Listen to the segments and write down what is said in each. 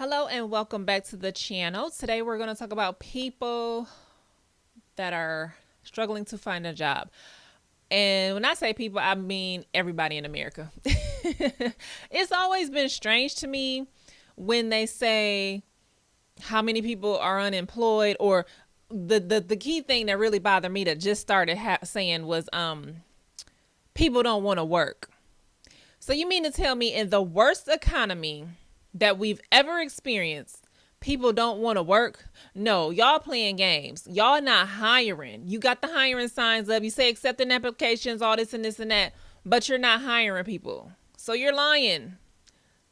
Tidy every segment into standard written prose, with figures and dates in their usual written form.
Hello and welcome back to the channel. Today we're going to talk about people that are struggling to find a job. And when I say people, I mean everybody in America. It's always been strange to me when they say how many people are unemployed, or the key thing that really bothered me that just started saying was people don't want to work. So you mean to tell me in the worst economy that we've ever experienced, people don't want to work? No, y'all playing games. Y'all not hiring. You got the hiring signs up. You say accepting applications, all this and this and that, but you're not hiring people. So you're lying.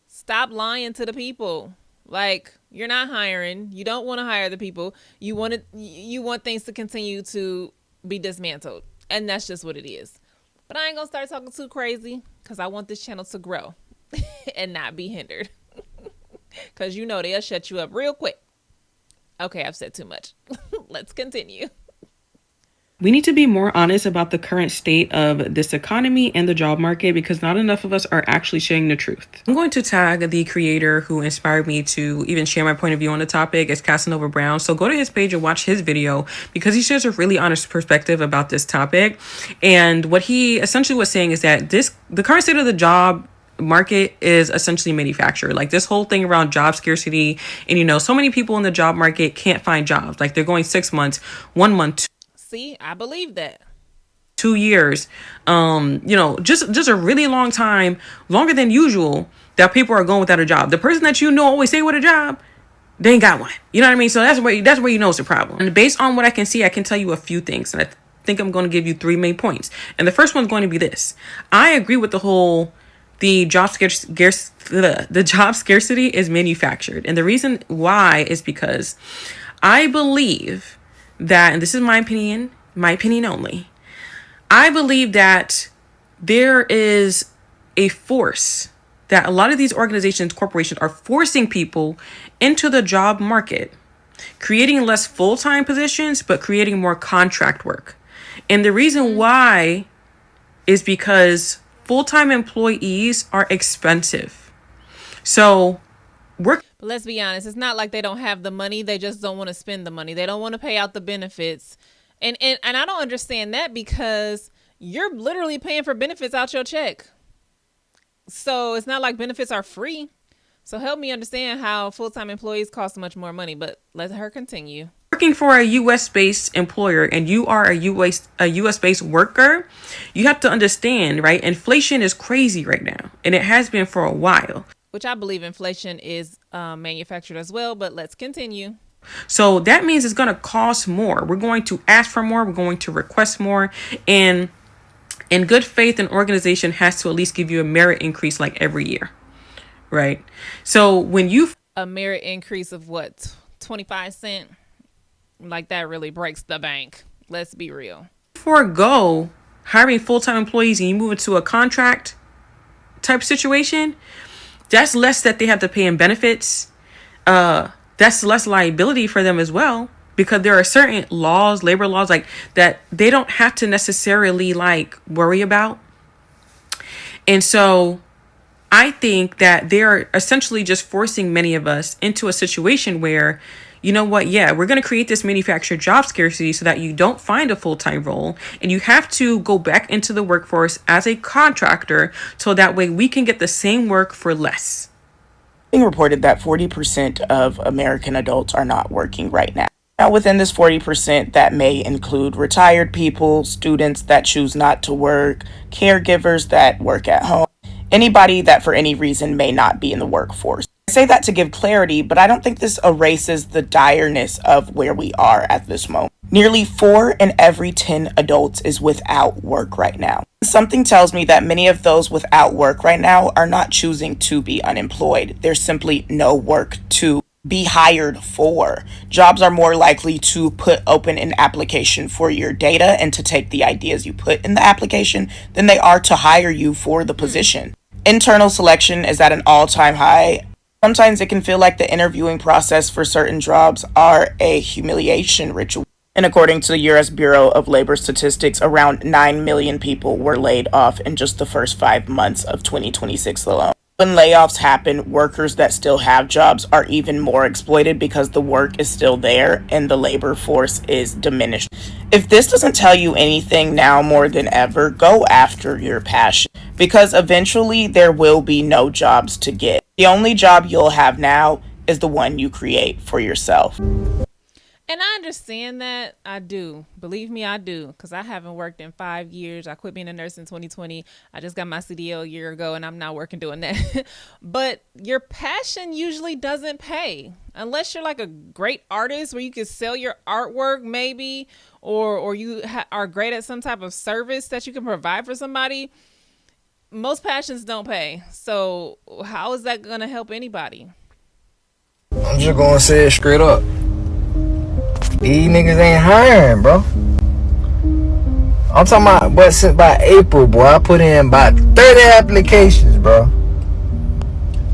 Stop lying to the people. Like, you're not hiring. You don't want to hire the people. You want things to continue to be dismantled. And that's just what it is. But I ain't going to start talking too crazy because I want this channel to grow and not be hindered. Because they'll shut you up real quick. Okay, I've said too much. Let's continue. We need to be more honest about the current state of this economy and the job market because not enough of us are actually sharing the truth. I'm going to tag the creator who inspired me to even share my point of view on the topic. It's Casanova Brown. So go to his page and watch his video because he shares a really honest perspective about this topic. And what he essentially was saying is that the current state of the job market is essentially manufactured. Like this whole thing around job scarcity, and so many people in the job market can't find jobs. Like they're going 6 months, 1 month, See, I believe that. 2 years, just a really long time, longer than usual, that people are going without a job. The person that always say with a job, they ain't got one. You know what I mean? So that's where it's a problem. And based on what I can see, I can tell you a few things, and I think I'm going to give you 3 main points. And the first one's going to be this: I agree with the job scarcity is manufactured, and the reason why is because I believe that, and this is my opinion only, I believe that there is a force that a lot of these organizations, corporations are forcing people into the job market, creating less full-time positions, but creating more contract work. And the reason why is because full-time employees are expensive. So But let's be honest, it's not like they don't have the money. They just don't want to spend the money. They don't want to pay out the benefits. And I don't understand that because you're literally paying for benefits out your check. So it's not like benefits are free. So help me understand how full-time employees cost much more money. But let her continue. Working for a U.S.-based employer and you are a U.S.-based worker, you have to understand, right? Inflation is crazy right now, and it has been for a while. Which I believe inflation is manufactured as well, but let's continue. So that means it's going to cost more. We're going to ask for more. We're going to request more. And in good faith, an organization has to at least give you a merit increase like every year, right? So when you... A merit increase of what, 25 cents? Like that really breaks the bank. Let's be real. Forego hiring full-time employees and you move into a contract type situation, that's less that they have to pay in benefits. That's less liability for them as well, because there are certain laws, labor laws, like that they don't have to necessarily worry about. And so I think that they're essentially just forcing many of us into a situation where, you know what? Yeah, we're going to create this manufactured job scarcity so that you don't find a full-time role and you have to go back into the workforce as a contractor so that way we can get the same work for less. Being reported that 40% of American adults are not working right now. Now, within this 40%, that may include retired people, students that choose not to work, caregivers that work at home, anybody that for any reason may not be in the workforce. I say that to give clarity, but I don't think this erases the direness of where we are at this moment. Nearly 4 in every 10 adults is without work right now. Something tells me that many of those without work right now are not choosing to be unemployed. There's simply no work to be hired for. Jobs are more likely to put open an application for your data and to take the ideas you put in the application than they are to hire you for the position. Internal selection is at an all-time high. Sometimes it can feel like the interviewing process for certain jobs are a humiliation ritual. And according to the U.S. Bureau of Labor Statistics, around 9 million people were laid off in just the first 5 months of 2026 alone. When layoffs happen, workers that still have jobs are even more exploited because the work is still there and the labor force is diminished. If this doesn't tell you anything now more than ever, go after your passion because eventually there will be no jobs to get. The only job you'll have now is the one you create for yourself. And I understand that. I do. Believe me, I do. Because I haven't worked in 5 years. I quit being a nurse in 2020. I just got my CDL a year ago and I'm not working doing that. But your passion usually doesn't pay. Unless you're like a great artist where you can sell your artwork, maybe, or you are great at some type of service that you can provide for somebody. Most passions don't pay. So, how is that going to help anybody? I'm just gonna say it straight up. These niggas ain't hiring, bro. I'm talking about, but since by April, boy, I put in about 30 applications, bro.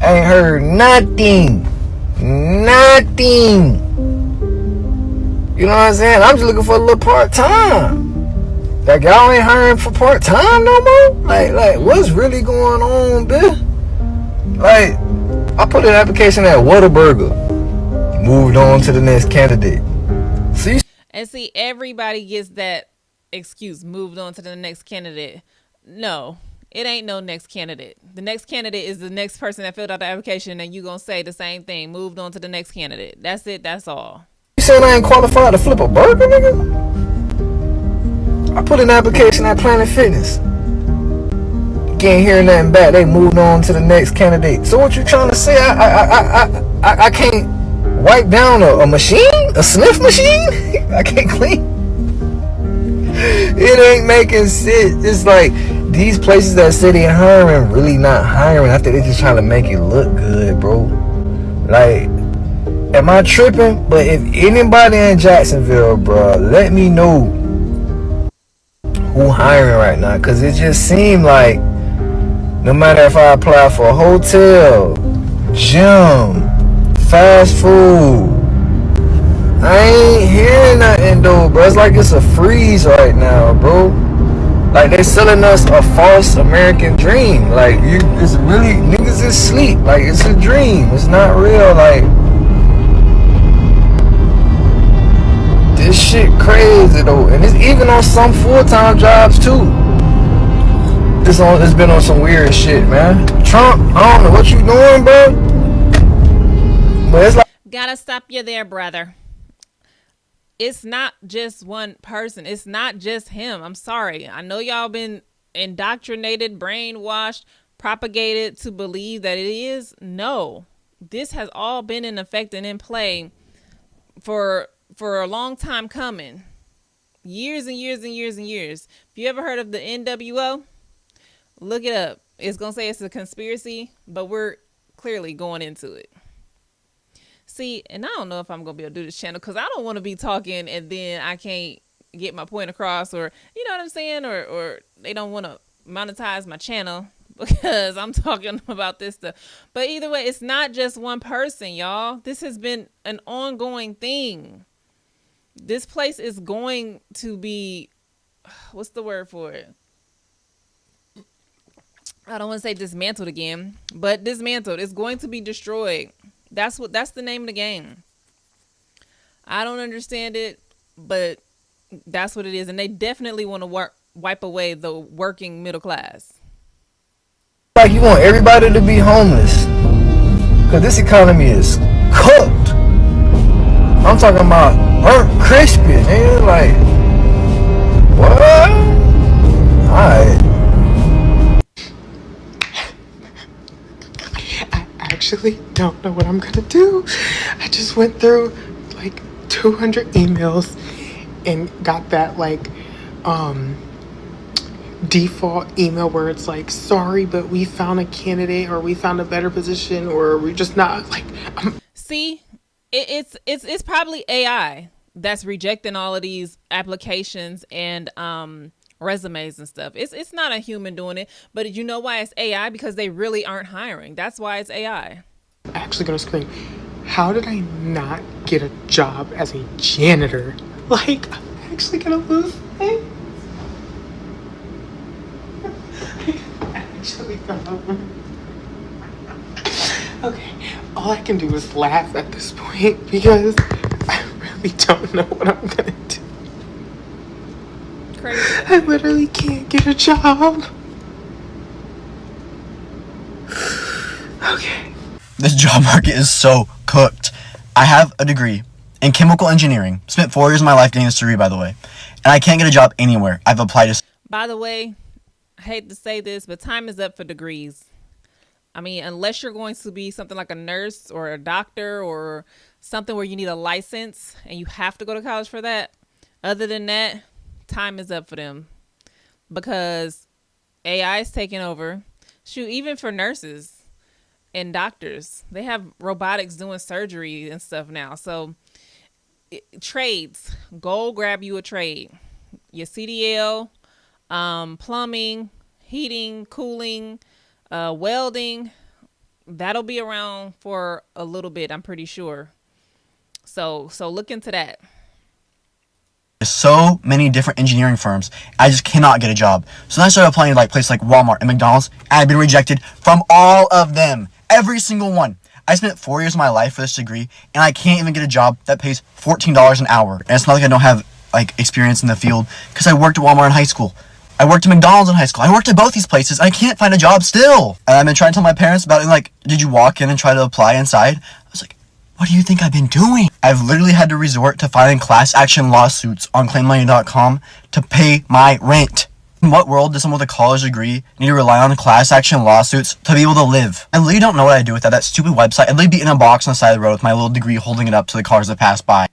Ain't heard nothing. Nothing. You know what I'm saying? I'm just looking for a little part-time. Like, y'all ain't hiring for part-time no more? Like, what's really going on, bitch? Like, I put an application at Whataburger. Moved on to the next candidate. See? And see, everybody gets that excuse, moved on to the next candidate. No, it ain't no next candidate. The next candidate is the next person that filled out the application, and you gonna say the same thing, moved on to the next candidate. That's it, that's all. You said I ain't qualified to flip a burger, nigga? I put an application at Planet Fitness. Can't hear nothing back. They moved on to the next candidate. So what you trying to say? I can't wipe down a machine? A sniff machine? I can't clean. It ain't making sense. It's like these places that say they hiring really not hiring. I think they just trying to make it look good, bro. Like, am I tripping? But if anybody in Jacksonville, bro, let me know who hiring right now. Cause it just seemed like no matter if I apply for a hotel, gym, fast food, I ain't hearing nothing though, bro. It's like it's a freeze right now, bro. Like they selling us a false American dream. Like it's really niggas is sleep. Like it's a dream. It's not real. Like this shit crazy though, and it's even on some full-time jobs too. It's been on some weird shit, man. Trump, I don't know what you doing, bro. But it's like Gotta stop you there, brother. It's not just one person. It's not just him. I'm sorry. I know y'all been indoctrinated, brainwashed, propagated to believe that it is. No. This has all been in effect and in play for a long time coming. Years and years and years and years. If you ever heard of the NWO, look it up. It's going to say it's a conspiracy, but we're clearly going into it. See, and I don't know if I'm going to be able to do this channel because I don't want to be talking and then I can't get my point across, or, you know what I'm saying? Or they don't want to monetize my channel because I'm talking about this stuff. But either way, it's not just one person, y'all. This has been an ongoing thing. This place is going to be, what's the word for it? I don't want to say dismantled again, but dismantled. It's going to be destroyed. That's the name of the game. I don't understand it, but that's what it is. And they definitely want to wipe away the working middle class. Like you want everybody to be homeless. Cause this economy is cooked. I'm talking about burnt crispy, man. Like, what? Alright. Actually don't know what I'm gonna do. I just went through like 200 emails and got that like default email where it's like, sorry, but we found a candidate, or we found a better position, or we're just not like See, it's probably AI that's rejecting all of these applications and resumes and stuff. It's not a human doing it, but you know why it's AI? Because they really aren't hiring. That's why it's AI. actually gonna scream. How did I not get a job as a janitor? Like, I'm actually gonna lose things. I actually thought Okay, all I can do is laugh at this point because I really don't know what I'm gonna do. Crazy. I literally can't get a job. Okay. This job market is so cooked. I have a degree in chemical engineering. Spent 4 years of my life getting this degree, by the way. And I can't get a job anywhere. I've applied to... By the way, I hate to say this, but time is up for degrees. I mean, unless you're going to be something like a nurse or a doctor or something where you need a license and you have to go to college for that. Other than that, time is up for them because AI is taking over. Shoot, even for nurses and doctors, they have robotics doing surgery and stuff now. So trades, go grab you a trade. Your CDL, plumbing, heating, cooling, welding, that'll be around for a little bit, I'm pretty sure. So look into that. so many different engineering firms. I just cannot get a job. So then I started applying to like places like Walmart and McDonald's, and I've been rejected from all of them. Every single one. I spent 4 years of my life for this degree, and I can't even get a job that pays $14 an hour. And it's not like I don't have like experience in the field, because I worked at Walmart in high school. I worked at McDonald's in high school. I worked at both these places. I can't find a job still. And I've been trying to tell my parents about it. Like, did you walk in and try to apply inside? I was like, what do you think I've been doing? I've literally had to resort to filing class action lawsuits on claimmoney.com to pay my rent. In what world does someone with a college degree need to rely on class action lawsuits to be able to live? I literally don't know what I'd do with that stupid website. I'd literally be in a box on the side of the road with my little degree holding it up to the cars that pass by.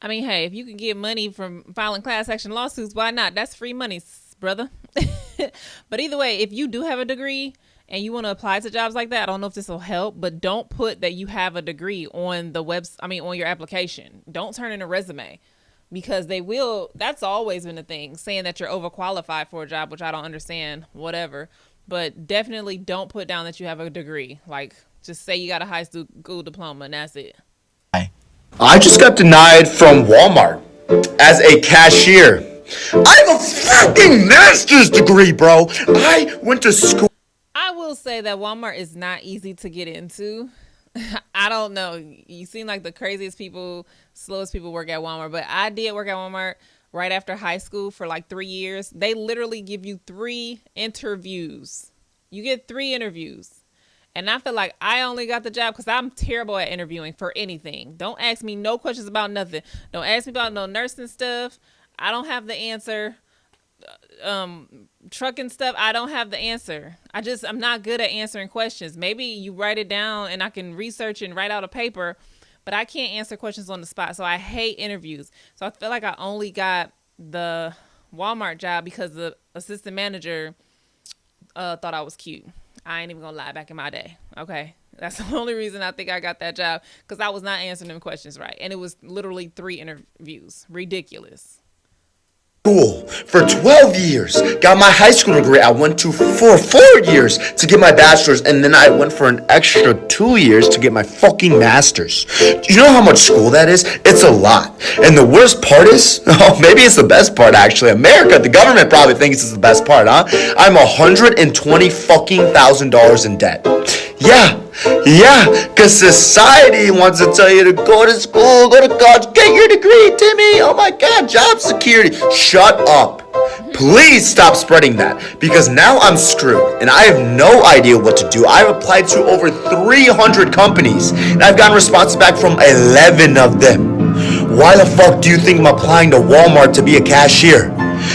I mean, hey, if you can get money from filing class action lawsuits, why not? That's free money, brother. But either way, if you do have a degree and you want to apply to jobs like that, I don't know if this will help, but don't put that you have a degree on the on your application. Don't turn in a resume, because they will. That's always been a thing, saying that you're overqualified for a job, which I don't understand, whatever. But definitely don't put down that you have a degree. Like, just say you got a high school diploma and that's it. I just got denied from Walmart as a cashier. I have a fucking master's degree, bro. I went to school. I will say that Walmart is not easy to get into. I don't know. You seem like the craziest people, slowest people work at Walmart, but I did work at Walmart right after high school for like 3 years. They literally give you 3 interviews. You get 3 interviews. And I feel like I only got the job because I'm terrible at interviewing for anything. Don't ask me no questions about nothing. Don't ask me about no nursing stuff. I don't have the answer. Trucking stuff, I don't have the answer. I'm not good at answering questions. Maybe you write it down and I can research and write out a paper, but I can't answer questions on the spot. So I hate interviews. So I feel like I only got the Walmart job because the assistant manager thought I was cute. I ain't even gonna lie, back in my day. Okay. That's the only reason I think I got that job, because I was not answering them questions right. And it was literally 3 interviews. Ridiculous. School for 12 years. Got my high school degree. I went to for 4 years to get my bachelor's, and then I went for an extra 2 years to get my fucking master's. Do you know how much school that is? It's a lot. And the worst part is, oh, maybe it's the best part actually. America, the government probably thinks it's the best part, huh? I'm $120 fucking thousand in debt. Yeah, because society wants to tell you to go to school, go to college, get your degree, Timmy. Oh my God, job security. Shut up. Please stop spreading that, because now I'm screwed and I have no idea what to do. I've applied to over 300 companies and I've gotten responses back from 11 of them. Why the fuck do you think I'm applying to Walmart to be a cashier?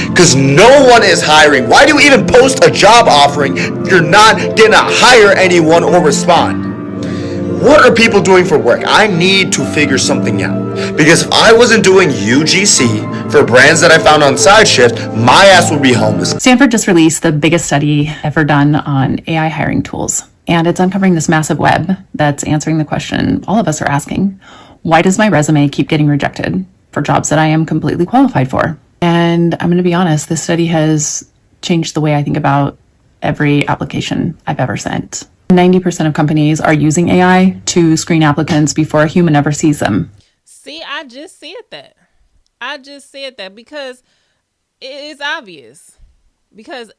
Because no one is hiring. Why do you even post a job offering if you're not gonna hire anyone or respond? What are people doing for work? I need to figure something out. Because if I wasn't doing UGC for brands that I found on SideShift, my ass would be homeless. Stanford just released the biggest study ever done on AI hiring tools. And it's uncovering this massive web that's answering the question all of us are asking. Why does my resume keep getting rejected for jobs that I am completely qualified for? And I'm going to be honest, this study has changed the way I think about every application I've ever sent. 90% of companies are using AI to screen applicants before a human ever sees them. See, I just said that because it is obvious. Because